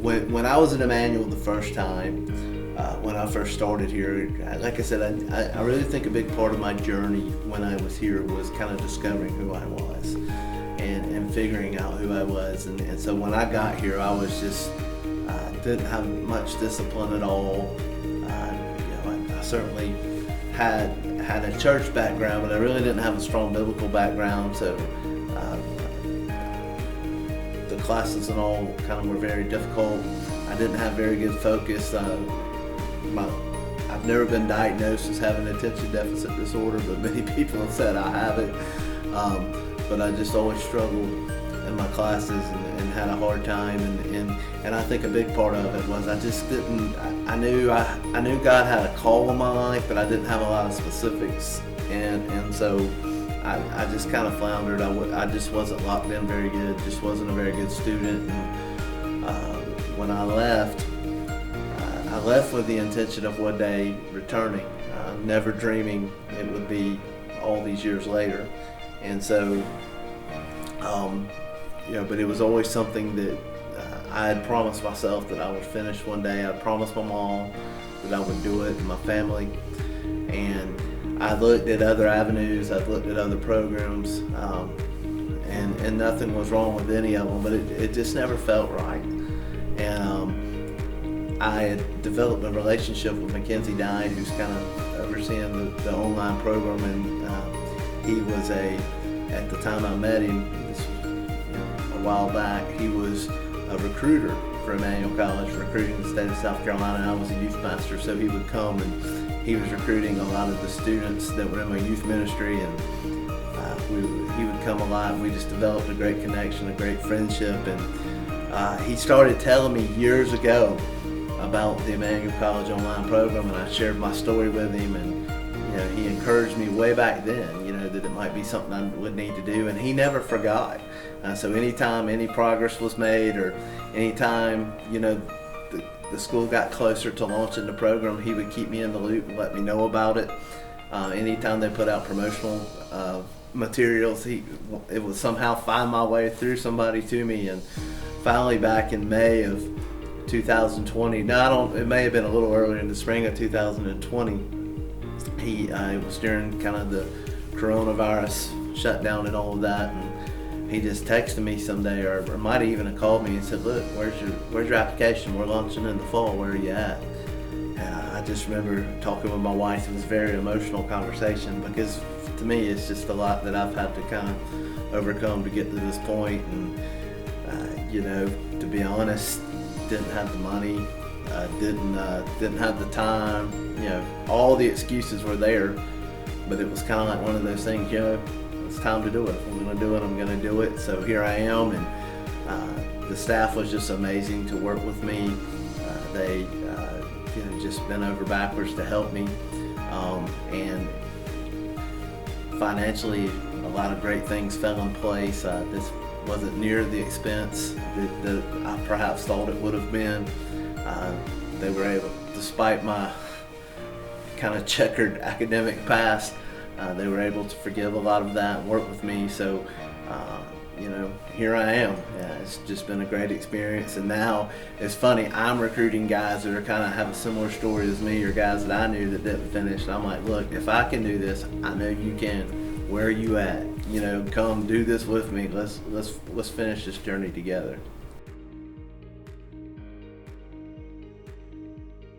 when I was at Emmanuel the first time, when I first started here, like I said, I really think a big part of my journey when I was here was kind of discovering who I was and figuring out who I was. And so when I got here, I was just, didn't have much discipline at all. I certainly had a church background, but I really didn't have a strong biblical background. So the classes and all kind of were very difficult. I didn't have very good focus. I've never been diagnosed as having attention deficit disorder, but many people have said I have it. But I just always struggled in my classes and had a hard time. And I think a big part of it was I just didn't. I knew God had a call in my life, but I didn't have a lot of specifics. And so I just kind of floundered. I just wasn't locked in very good. Just wasn't a very good student. And when I left with the intention of one day returning, never dreaming it would be all these years later. And so, but it was always something that I had promised myself that I would finish one day. I promised my mom that I would do it, and my family. And I looked at other avenues, I looked at other programs, and nothing was wrong with any of them, but it just never felt right. And I had developed a relationship with Mackenzie Dine, who's kind of overseeing the online program, and he was at the time I met him, this was, a while back, he was a recruiter for Emmanuel College, recruiting the state of South Carolina, and I was a youth pastor, so he would come and he was recruiting a lot of the students that were in my youth ministry, and he would come a lot, and we just developed a great connection, a great friendship. And he started telling me years ago about the Emmanuel College online program, and I shared my story with him, and he encouraged me way back then, that it might be something I would need to do, and he never forgot. So anytime any progress was made, or anytime the school got closer to launching the program, he would keep me in the loop and let me know about it. Anytime they put out promotional materials, it would somehow find my way through somebody to me. And finally, back in May of 2020, it may have been a little earlier, in the spring of 2020, it was during kind of the coronavirus shutdown and all of that, and he just texted me someday, or might have even called me and said, "Look, where's your application? We're launching in the fall. Where are you at?" And I just remember talking with my wife. It was a very emotional conversation, because to me it's just a lot that I've had to kind of overcome to get to this point. And to be honest, didn't have the money, didn't have the time. All the excuses were there, but it was kind of like one of those things. It's time to do it. If I'm going to do it, I'm going to do it. So here I am, and the staff was just amazing to work with me. They just bent over backwards to help me, and financially a lot of great things fell in place. This wasn't near the expense that I perhaps thought it would have been. They were able, despite my kind of checkered academic past, they were able to forgive a lot of that and work with me. So, here I am. It's just been a great experience. And now it's funny, I'm recruiting guys that are kind of have a similar story as me, or guys that I knew that didn't finish. And I'm like, look, if I can do this, I know you can. Where are you at? Come do this with me. Let's finish this journey together.